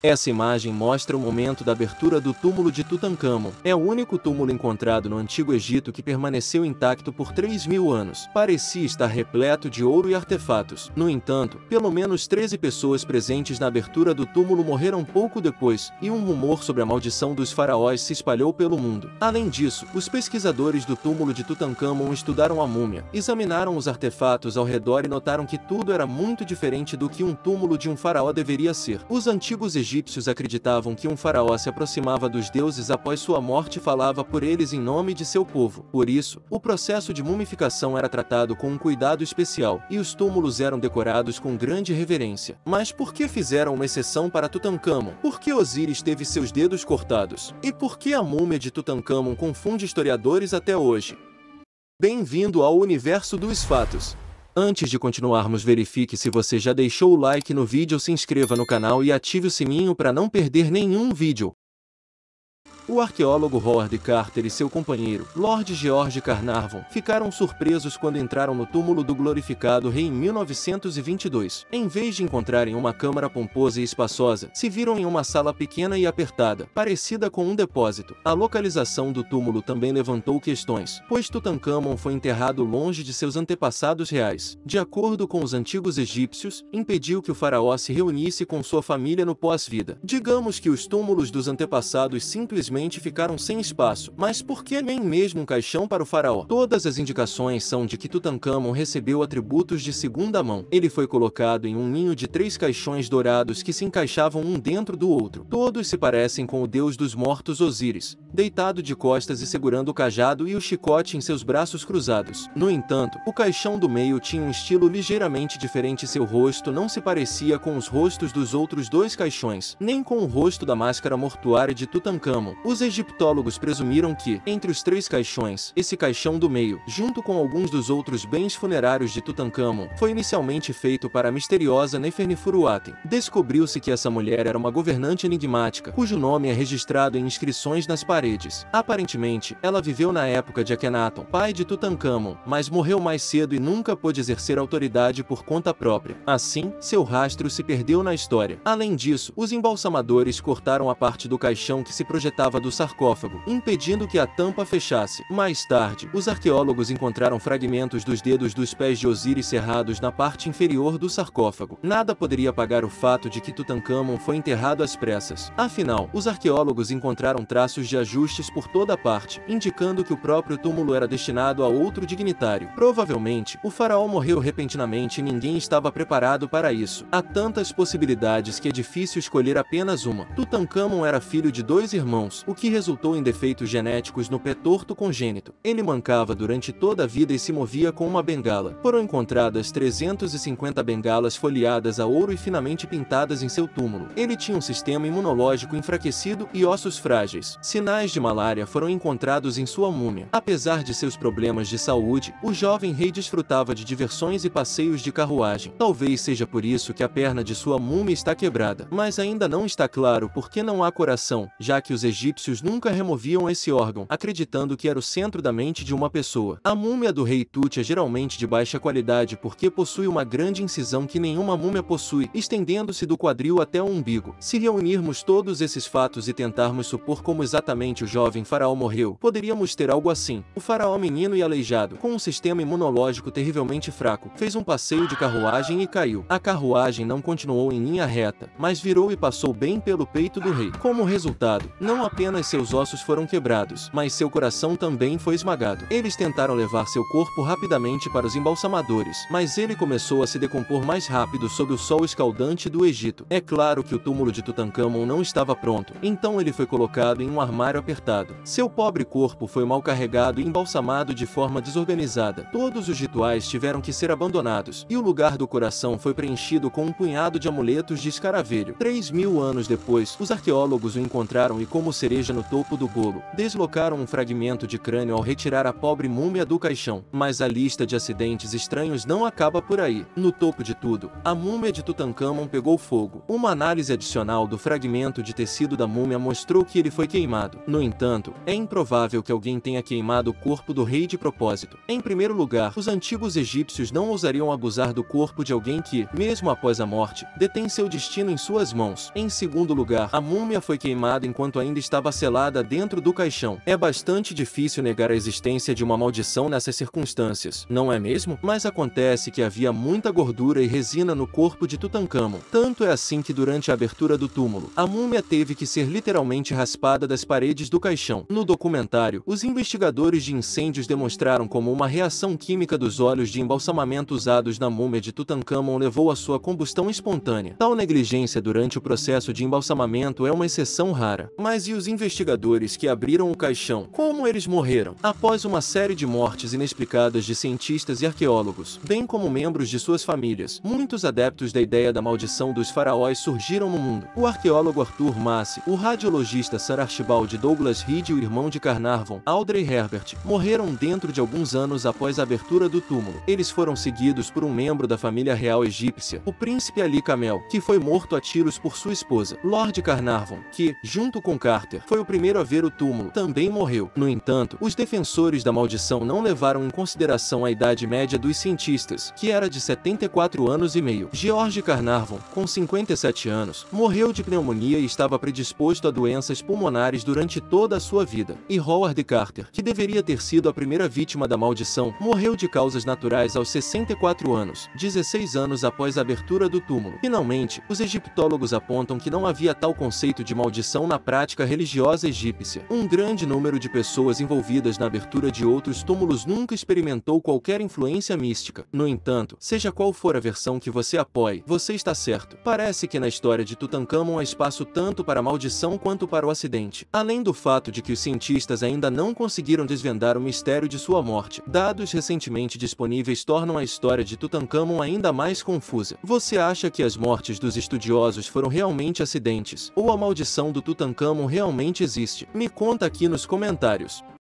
Essa imagem mostra o momento da abertura do túmulo de Tutancâmon. É o único túmulo encontrado no Antigo Egito que permaneceu intacto por 3.000 anos. Parecia estar repleto de ouro e artefatos. No entanto, pelo menos 13 pessoas presentes na abertura do túmulo morreram pouco depois, e um rumor sobre a maldição dos faraós se espalhou pelo mundo. Além disso, os pesquisadores do túmulo de Tutancâmon estudaram a múmia, examinaram os artefatos ao redor e notaram que tudo era muito diferente do que um túmulo de um faraó deveria ser. Os antigos egípcios acreditavam que um faraó se aproximava dos deuses após sua morte e falava por eles em nome de seu povo. Por isso, o processo de mumificação era tratado com um cuidado especial, e os túmulos eram decorados com grande reverência. Mas por que fizeram uma exceção para Tutancâmon? Por que Osíris teve seus dedos cortados? E por que a múmia de Tutancâmon confunde historiadores até hoje? Bem-vindo ao universo dos fatos. Antes de continuarmos, verifique se você já deixou o like no vídeo, se inscreva no canal e ative o sininho para não perder nenhum vídeo. O arqueólogo Howard Carter e seu companheiro, Lord George Carnarvon, ficaram surpresos quando entraram no túmulo do glorificado rei em 1922. Em vez de encontrarem uma câmara pomposa e espaçosa, se viram em uma sala pequena e apertada, parecida com um depósito. A localização do túmulo também levantou questões, pois Tutancâmon foi enterrado longe de seus antepassados reais. De acordo com os antigos egípcios, impediu que o faraó se reunisse com sua família no pós-vida. Digamos que os túmulos dos antepassados simplesmente ficaram sem espaço, mas por que nem mesmo um caixão para o faraó? Todas as indicações são de que Tutancâmon recebeu atributos de segunda mão. Ele foi colocado em um ninho de 3 caixões dourados que se encaixavam um dentro do outro. Todos se parecem com o deus dos mortos Osíris, deitado de costas e segurando o cajado e o chicote em seus braços cruzados. No entanto, o caixão do meio tinha um estilo ligeiramente diferente. Seu rosto não se parecia com os rostos dos outros 2 caixões, nem com o rosto da máscara mortuária de Tutancâmon. Os egiptólogos presumiram que, entre os 3 caixões, esse caixão do meio, junto com alguns dos outros bens funerários de Tutancâmon, foi inicialmente feito para a misteriosa Nefernifuruaten. Descobriu-se que essa mulher era uma governante enigmática, cujo nome é registrado em inscrições nas paredes. Aparentemente, ela viveu na época de Akhenaton, pai de Tutancâmon, mas morreu mais cedo e nunca pôde exercer autoridade por conta própria. Assim, seu rastro se perdeu na história. Além disso, os embalsamadores cortaram a parte do caixão que se projetava do sarcófago, impedindo que a tampa fechasse. Mais tarde, os arqueólogos encontraram fragmentos dos dedos dos pés de Osíris cerrados na parte inferior do sarcófago. Nada poderia apagar o fato de que Tutancâmon foi enterrado às pressas. Afinal, os arqueólogos encontraram traços de ajustes por toda parte, indicando que o próprio túmulo era destinado a outro dignitário. Provavelmente, o faraó morreu repentinamente e ninguém estava preparado para isso. Há tantas possibilidades que é difícil escolher apenas uma. Tutancâmon era filho de 2 irmãos, o que resultou em defeitos genéticos no pé torto congênito. Ele mancava durante toda a vida e se movia com uma bengala. Foram encontradas 350 bengalas folheadas a ouro e finamente pintadas em seu túmulo. Ele tinha um sistema imunológico enfraquecido e ossos frágeis. Sinais de malária foram encontrados em sua múmia. Apesar de seus problemas de saúde, o jovem rei desfrutava de diversões e passeios de carruagem. Talvez seja por isso que a perna de sua múmia está quebrada. Mas ainda não está claro por que não há coração, já que os egípcios nunca removiam esse órgão, acreditando que era o centro da mente de uma pessoa. A múmia do rei Tut é geralmente de baixa qualidade porque possui uma grande incisão que nenhuma múmia possui, estendendo-se do quadril até o umbigo. Se reunirmos todos esses fatos e tentarmos supor como exatamente o jovem faraó morreu, poderíamos ter algo assim. O faraó menino e aleijado, com um sistema imunológico terrivelmente fraco, fez um passeio de carruagem e caiu. A carruagem não continuou em linha reta, mas virou e passou bem pelo peito do rei. Como resultado, não apenas seus ossos foram quebrados, mas seu coração também foi esmagado. Eles tentaram levar seu corpo rapidamente para os embalsamadores, mas ele começou a se decompor mais rápido sob o sol escaldante do Egito. É claro que o túmulo de Tutancâmon não estava pronto, então ele foi colocado em um armário apertado. Seu pobre corpo foi mal carregado e embalsamado de forma desorganizada. Todos os rituais tiveram que ser abandonados, e o lugar do coração foi preenchido com um punhado de amuletos de escaravelho. 3.000 anos depois, os arqueólogos o encontraram e, como seria cereja no topo do bolo. Deslocaram um fragmento de crânio ao retirar a pobre múmia do caixão. Mas a lista de acidentes estranhos não acaba por aí. No topo de tudo, a múmia de Tutancâmon pegou fogo. Uma análise adicional do fragmento de tecido da múmia mostrou que ele foi queimado. No entanto, é improvável que alguém tenha queimado o corpo do rei de propósito. Em primeiro lugar, os antigos egípcios não ousariam abusar do corpo de alguém que, mesmo após a morte, detém seu destino em suas mãos. Em segundo lugar, a múmia foi queimada enquanto ainda estava selada dentro do caixão. É bastante difícil negar a existência de uma maldição nessas circunstâncias, não é mesmo? Mas acontece que havia muita gordura e resina no corpo de Tutancâmon. Tanto é assim que durante a abertura do túmulo, a múmia teve que ser literalmente raspada das paredes do caixão. No documentário, os investigadores de incêndios demonstraram como uma reação química dos óleos de embalsamamento usados na múmia de Tutancâmon levou à sua combustão espontânea. Tal negligência durante o processo de embalsamamento é uma exceção rara. Mas e os investigadores que abriram o caixão? Como eles morreram? Após uma série de mortes inexplicadas de cientistas e arqueólogos, bem como membros de suas famílias, muitos adeptos da ideia da maldição dos faraós surgiram no mundo. O arqueólogo Arthur Massey, o radiologista Sir Archibald Douglas Reed e o irmão de Carnarvon, Audrey Herbert, morreram dentro de alguns anos após a abertura do túmulo. Eles foram seguidos por um membro da família real egípcia, o príncipe Ali Camel, que foi morto a tiros por sua esposa, Lord Carnarvon, que, junto com Carter, foi o primeiro a ver o túmulo, também morreu. No entanto, os defensores da maldição não levaram em consideração a idade média dos cientistas, que era de 74 anos e meio. George Carnarvon, com 57 anos, morreu de pneumonia e estava predisposto a doenças pulmonares durante toda a sua vida. E Howard Carter, que deveria ter sido a primeira vítima da maldição, morreu de causas naturais aos 64 anos, 16 anos após a abertura do túmulo. Finalmente, os egiptólogos apontam que não havia tal conceito de maldição na prática religiosa egípcia. Um grande número de pessoas envolvidas na abertura de outros túmulos nunca experimentou qualquer influência mística. No entanto, seja qual for a versão que você apoie, você está certo. Parece que na história de Tutancâmon há espaço tanto para a maldição quanto para o acidente. Além do fato de que os cientistas ainda não conseguiram desvendar o mistério de sua morte, dados recentemente disponíveis tornam a história de Tutancâmon ainda mais confusa. Você acha que as mortes dos estudiosos foram realmente acidentes? Ou a maldição do Tutancâmon realmente existe? Me conta aqui nos comentários.